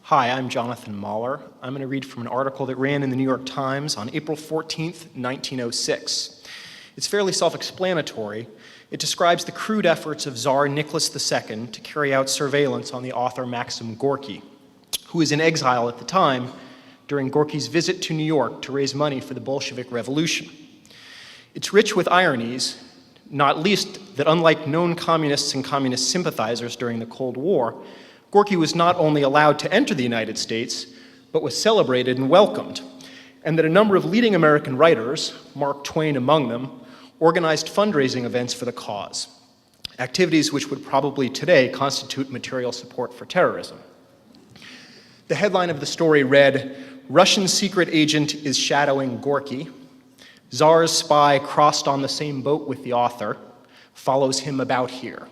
Hi, I'm Jonathan Mahler. I'm going to read from an article that ran in the New York Times on April 14th, 1906. It's fairly self-explanatory. It describes the crude efforts of Tsar Nicholas II to carry out surveillance on the author Maxim Gorky, who was in exile at the time during Gorky's visit to New York to raise money for the Bolshevik Revolution. It's rich with ironies, not least that unlike known communists and communist sympathizers during the Cold War, Gorky was not only allowed to enter the United States, but was celebrated and welcomed, and that a number of leading American writers, Mark Twain among them, organized fundraising events for the cause, activities which would probably today constitute material support for terrorism. The headline of the story read, "Russian secret agent is shadowing Gorky. Tsar's spy crossed on the same boat with the author, follows him about here."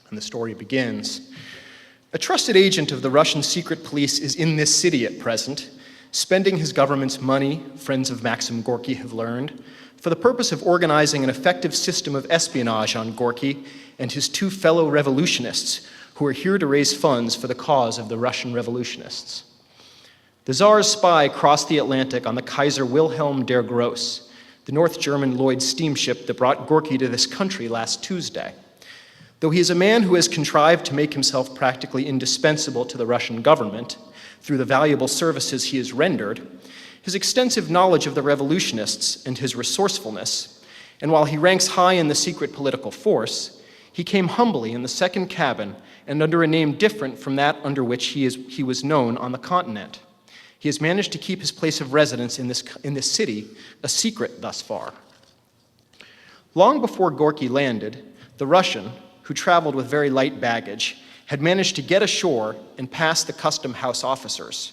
And the story begins. A trusted agent of the Russian secret police is in this city at present, spending his government's money, friends of Maxim Gorky have learned, for the purpose of organizing an effective system of espionage on Gorky and his two fellow revolutionists who are here to raise funds for the cause of the Russian revolutionists. The Tsar's spy crossed the Atlantic on the Kaiser Wilhelm der Grosse, the North German Lloyd steamship that brought Gorky to this country last Tuesday. Though he is a man who has contrived to make himself practically indispensable to the Russian government through the valuable services he has rendered, his extensive knowledge of the revolutionists and his resourcefulness, and while he ranks high in the secret political force, he came humbly in the second cabin and under a name different from that under which he was known on the continent. He has managed to keep his place of residence in this city a secret thus far. Long before Gorky landed, the Russian, who traveled with very light baggage, had managed to get ashore and pass the custom house officers.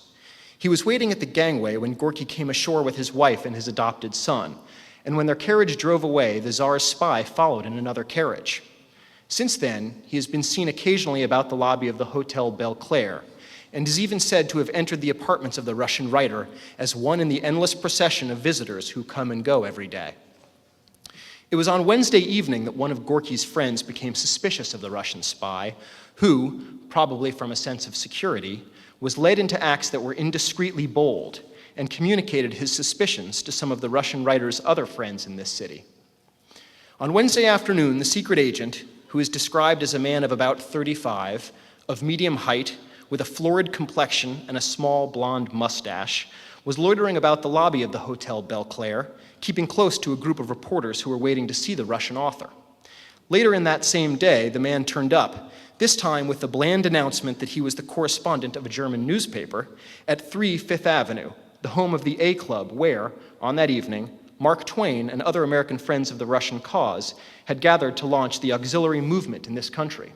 He was waiting at the gangway when Gorky came ashore with his wife and his adopted son, and when their carriage drove away, the Tsar's spy followed in another carriage. Since then, he has been seen occasionally about the lobby of the Hotel Belclair, and is even said to have entered the apartments of the Russian writer as one in the endless procession of visitors who come and go every day. It was on Wednesday evening that one of Gorky's friends became suspicious of the Russian spy, who, probably from a sense of security, was led into acts that were indiscreetly bold and communicated his suspicions to some of the Russian writer's other friends in this city. On Wednesday afternoon, the secret agent, who is described as a man of about 35, of medium height, with a florid complexion and a small blonde mustache, was loitering about the lobby of the Hotel Belclair, keeping close to a group of reporters who were waiting to see the Russian author. Later in that same day, the man turned up, this time with the bland announcement that he was the correspondent of a German newspaper at 3 Fifth Avenue, the home of the A Club, where, on that evening, Mark Twain and other American friends of the Russian cause had gathered to launch the auxiliary movement in this country.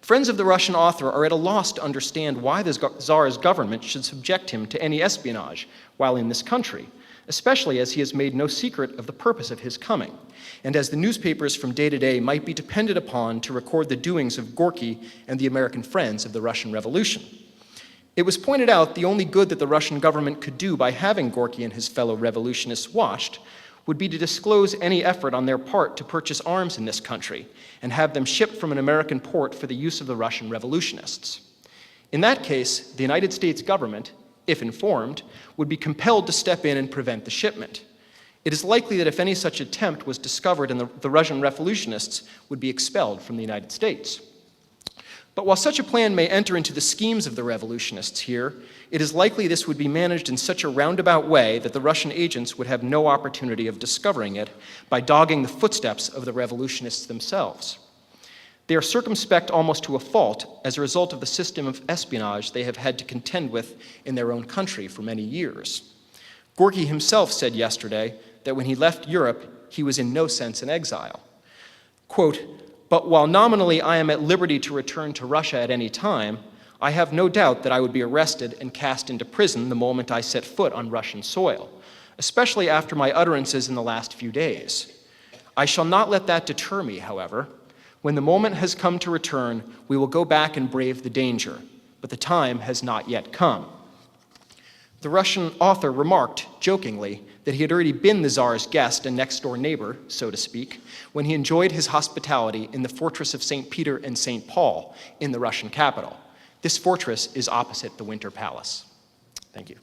Friends of the Russian author are at a loss to understand why the Tsar's government should subject him to any espionage while in this country, especially as he has made no secret of the purpose of his coming, and as the newspapers from day to day might be depended upon to record the doings of Gorky and the American friends of the Russian Revolution. It was pointed out the only good that the Russian government could do by having Gorky and his fellow revolutionists watched would be to disclose any effort on their part to purchase arms in this country and have them shipped from an American port for the use of the Russian revolutionists. In that case, the United States government, if informed, would be compelled to step in and prevent the shipment. It is likely that if any such attempt was discovered, and the Russian revolutionists would be expelled from the United States. But while such a plan may enter into the schemes of the revolutionists here, it is likely this would be managed in such a roundabout way that the Russian agents would have no opportunity of discovering it by dogging the footsteps of the revolutionists themselves. They are circumspect almost to a fault as a result of the system of espionage they have had to contend with in their own country for many years. Gorky himself said yesterday that when he left Europe, he was in no sense in exile. Quote, "But while nominally I am at liberty to return to Russia at any time, I have no doubt that I would be arrested and cast into prison the moment I set foot on Russian soil, especially after my utterances in the last few days. I shall not let that deter me, however. When the moment has come to return, we will go back and brave the danger, but the time has not yet come." The Russian author remarked, jokingly, that he had already been the Tsar's guest and next-door neighbor, so to speak, when he enjoyed his hospitality in the fortress of St. Peter and St. Paul in the Russian capital. This fortress is opposite the Winter Palace. Thank you.